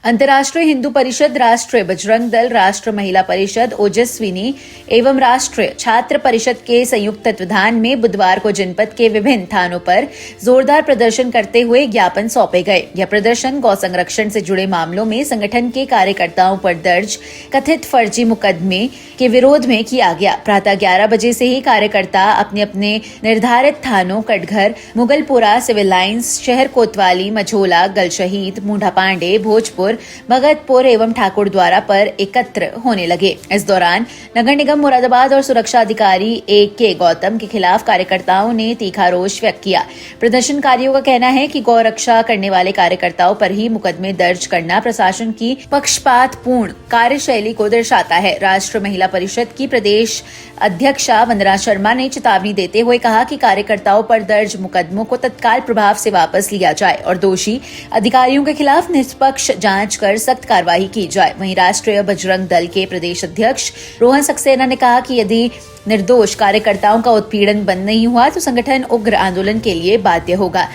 अंतर्राष्ट्रीय हिंदू परिषद, राष्ट्रीय बजरंग दल, राष्ट्र महिला परिषद, ओजस्विनी एवं राष्ट्रीय छात्र परिषद के संयुक्त तत्वाधान में बुधवार को जनपद के विभिन्न थानों पर जोरदार प्रदर्शन करते हुए ज्ञापन सौंपे गए। यह प्रदर्शन गौ संरक्षण से जुड़े मामलों में संगठन के कार्यकर्ताओं पर दर्ज कथित फर्जी मुकदमे के विरोध में किया गया। प्रातः 11 बजे से ही कार्यकर्ता अपने अपने निर्धारित थानों कटघर, मुगलपुरा, सिविल लाइंस, शहर कोतवाली, मझोला, गलशहीद, मूंढा पांडे, भोजपुर, भगतपुर एवं ठाकुर द्वारा पर एकत्र होने लगे। इस दौरान नगर निगम मुरादाबाद और सुरक्षा अधिकारी A.K. गौतम के खिलाफ कार्यकर्ताओं ने तीखा रोष व्यक्त किया। प्रदर्शनकारियों का कहना है कि गौ रक्षा करने वाले कार्यकर्ताओं पर ही मुकदमे दर्ज करना प्रशासन की पक्षपातपूर्ण कार्यशैली को दर्शाता है। राष्ट्र महिला परिषद की प्रदेश अध्यक्षा वंदना शर्मा ने चेतावनी देते हुए कहा कि कार्यकर्ताओं पर दर्ज मुकदमों को तत्काल प्रभाव से वापस लिया जाए और दोषी अधिकारियों के खिलाफ निष्पक्ष जांच कर सख्त कार्रवाई की जाए। वहीं राष्ट्रीय बजरंग दल के प्रदेश अध्यक्ष रोहन सक्सेना ने कहा कि यदि निर्दोष कार्यकर्ताओं का उत्पीड़न बंद नहीं हुआ तो संगठन उग्र आंदोलन के लिए बाध्य होगा,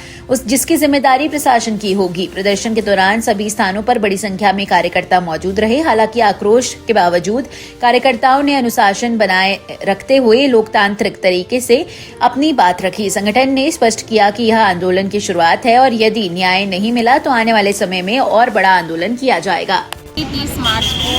जिसकी जिम्मेदारी प्रशासन की होगी। प्रदर्शन के दौरान सभी स्थानों पर बड़ी संख्या में कार्यकर्ता मौजूद रहे। हालांकि आक्रोश के बावजूद कार्यकर्ताओं ने अनुशासन बनाए रखते हुए लोकतांत्रिक तरीके से अपनी बात रखी। संगठन ने स्पष्ट किया कि यह आंदोलन की शुरुआत है और यदि न्याय नहीं मिला तो आने वाले समय में और बड़ा आंदोलन किया जाएगा। 30 मार्च को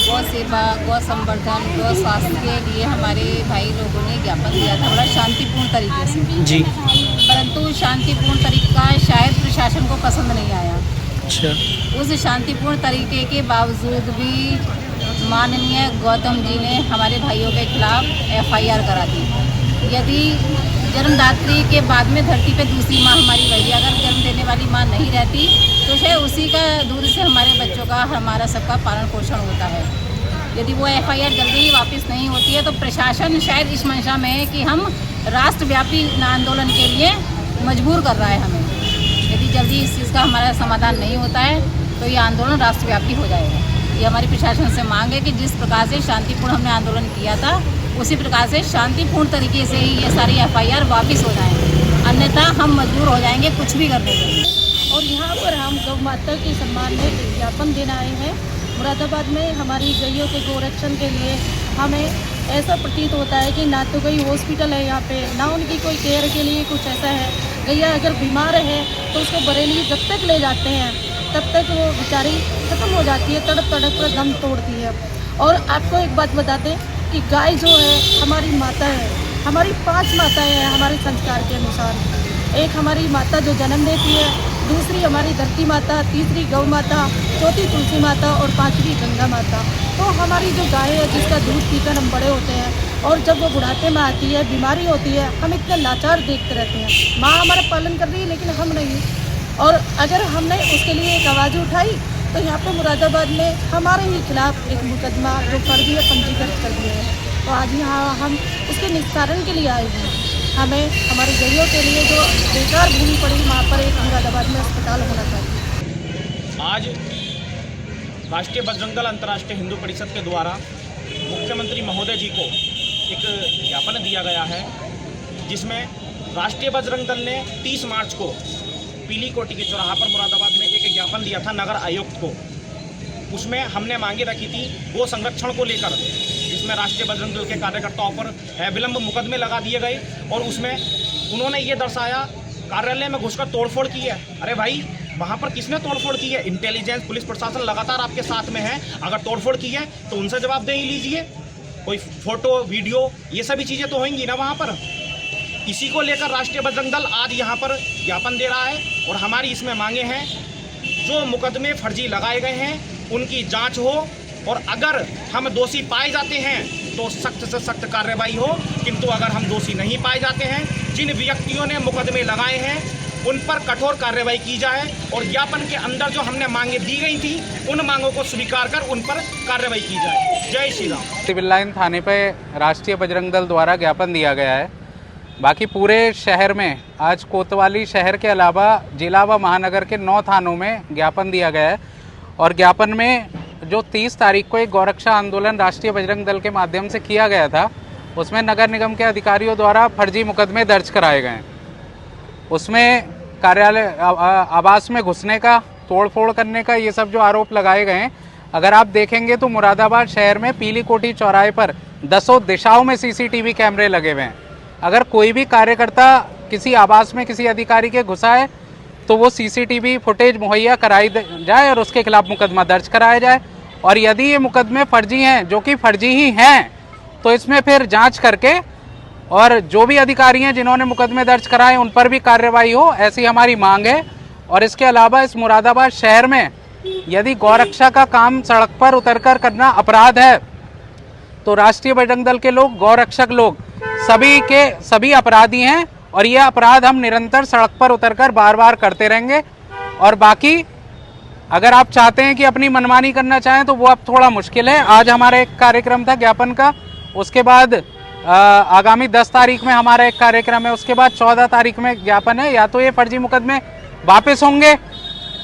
गौ सेवा, गौ संवर्धन, गौ स्वास्थ्य के लिए हमारे भाई लोगों ने ज्ञापन दिया था बड़ा शांतिपूर्ण तरीके से जी, परंतु शांतिपूर्ण तरीका शायद प्रशासन को पसंद नहीं आया। अच्छा, उस शांतिपूर्ण तरीके के बावजूद भी माननीय गौतम जी ने हमारे भाइयों के खिलाफ FIR करा दी। यदि जन्मदात्री के बाद में धरती पे दूसरी माँ हमारी वही, अगर जन्म देने वाली माँ नहीं रहती तो शायद उसी का दूर से हमारे बच्चों का, हमारा सबका पालन पोषण होता है। यदि वो FIR जल्दी ही वापस नहीं होती है तो प्रशासन शायद इस मंशा में है कि हम राष्ट्रव्यापी आंदोलन के लिए मजबूर कर रहा है हमें। यदि जल्दी इस चीज़ का हमारा समाधान नहीं होता है तो ये आंदोलन राष्ट्रव्यापी हो जाएगा। ये हमारी प्रशासन से मांग है कि जिस प्रकार से शांतिपूर्ण हमने आंदोलन किया था उसी प्रकार से शांतिपूर्ण तरीके से ही ये सारी FIR वापस हो जाएं, अन्यथा हम मजबूर हो जाएंगे कुछ भी करने के लिए। और यहाँ पर हम गौ माता के सम्मान में ज्ञापन देने आए हैं। मुरादाबाद में हमारी गैयों के गोरक्षण के लिए हमें ऐसा प्रतीत होता है कि ना तो कोई हॉस्पिटल है यहाँ पे, ना उनकी कोई केयर के लिए कुछ ऐसा है। गैया अगर बीमार है तो उसको बरेली जब तक ले जाते हैं तब तक वो बेचारी ख़त्म हो जाती है, तड़प तड़प कर दम तोड़ती है। और आपको एक बात बता दें कि गाय जो है हमारी माता है, हमारी 5 माताएँ हैं हमारे संस्कार के अनुसार। एक हमारी माता जो जन्म देती है, दूसरी हमारी धरती माता, तीसरी गौ माता, चौथी तुलसी माता और 5वीं गंगा माता। तो हमारी जो गाय है जिसका दूध पीकर हम बड़े होते हैं और जब वो बुढ़ापे में आती है, बीमारी होती है, हम इतने लाचार देखते रहते हैं। माँ हमारा पालन कर रही है लेकिन हम नहीं। और अगर हमने उसके लिए एक आवाज़ उठाई तो यहाँ पे मुरादाबाद में हमारे ही खिलाफ एक मुकदमा जो फर्जी है पंजीकृत कर दिया है। तो आज यहाँ हम उसके निस्तारण के लिए आए हैं। हमें हमारी गैयों के लिए जो बेकार भूमि पड़ी वहाँ पर एक मुरादाबाद में अस्पताल होना चाहिए। आज राष्ट्रीय बजरंग दल अंतर्राष्ट्रीय हिंदू परिषद के द्वारा मुख्यमंत्री महोदय जी को एक ज्ञापन दिया गया है, जिसमें राष्ट्रीय बजरंग दल ने 30 मार्च को पीली कोटी के चौराहा पर मुरादाबाद में एक ज्ञापन दिया था नगर आयुक्त को। उसमें हमने मांगे रखी थी गो संरक्षण को लेकर, जिसमें राष्ट्रीय बजरंग दल के कार्यकर्ताओं पर विलंब मुकदमे लगा दिए गए और उसमें उन्होंने ये दर्शाया कार्यालय में घुसकर तोड़फोड़ की है। अरे भाई, वहाँ पर किसने तोड़फोड़ की है? इंटेलिजेंस पुलिस प्रशासन लगातार आपके साथ में है। अगर तोड़फोड़ की है तो उनसे जवाबदेही लीजिए। कोई फोटो वीडियो ये सभी चीज़ें तो होंगी ना वहाँ पर। इसी को लेकर राष्ट्रीय बजरंग दल आज यहाँ पर ज्ञापन दे रहा है और हमारी इसमें मांगे हैं जो मुकदमे फर्जी लगाए गए हैं उनकी जांच हो और अगर हम दोषी पाए जाते हैं तो सख्त से सख्त कार्रवाई हो, किंतु अगर हम दोषी नहीं पाए जाते हैं, जिन व्यक्तियों ने मुकदमे लगाए हैं उन पर कठोर कार्रवाई की जाए और ज्ञापन के अंदर जो हमने मांगे दी गई थी उन मांगों को स्वीकार कर उन पर कार्रवाई की जाए। जय श्री राम। सिविल लाइन थाने पे राष्ट्रीय बजरंग दल द्वारा ज्ञापन दिया गया है। बाकी पूरे शहर में आज कोतवाली शहर के अलावा जिला व महानगर के 9 थानों में ज्ञापन दिया गया है और ज्ञापन में जो 30 तारीख को एक गौरक्षा आंदोलन राष्ट्रीय बजरंग दल के माध्यम से किया गया था उसमें नगर निगम के अधिकारियों द्वारा फर्जी मुकदमे दर्ज कराए गए हैं। उसमें कार्यालय आवास में घुसने का तोड़फोड़ करने का ये सब जो आरोप लगाए गए हैं, अगर आप देखेंगे तो मुरादाबाद शहर में पीली कोठी चौराहे पर 10 दिशाओं में सीसीटीवी कैमरे लगे हुए हैं। अगर कोई भी कार्यकर्ता किसी आवास में किसी अधिकारी के घुसा है तो वो सीसीटीवी फुटेज मुहैया कराई जाए और उसके खिलाफ मुकदमा दर्ज कराया जाए। और यदि ये मुकदमे फर्जी हैं, जो कि फर्जी ही हैं, तो इसमें फिर जांच करके और जो भी अधिकारी हैं जिन्होंने मुकदमे दर्ज कराए उन पर भी कार्रवाई हो, ऐसी हमारी मांग है। और इसके अलावा इस मुरादाबाद शहर में यदि गौरक्षा का काम सड़क पर उतरकर करना अपराध है तो राष्ट्रीय बजरंग दल के लोग, गौरक्षक लोग सभी के सभी अपराधी हैं और यह अपराध हम निरंतर सड़क पर उतरकर बार बार करते रहेंगे। और बाकी अगर आप चाहते हैं कि अपनी मनमानी करना चाहें तो वो अब थोड़ा मुश्किल है। आज हमारा एक कार्यक्रम था ज्ञापन का, उसके बाद आगामी 10 तारीख में हमारा एक कार्यक्रम है, उसके बाद 14 तारीख में ज्ञापन है। या तो ये फर्जी मुकदमे वापस होंगे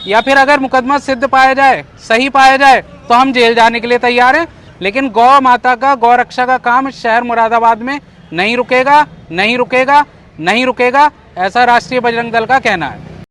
या फिर अगर मुकदमा सिद्ध पाया जाए, सही पाया जाए, तो हम जेल जाने के लिए तैयार हैं। लेकिन गौ माता का, गौ रक्षा का काम शहर मुरादाबाद में नहीं रुकेगा, नहीं रुकेगा, नहीं रुकेगा, ऐसा राष्ट्रीय बजरंग दल का कहना है।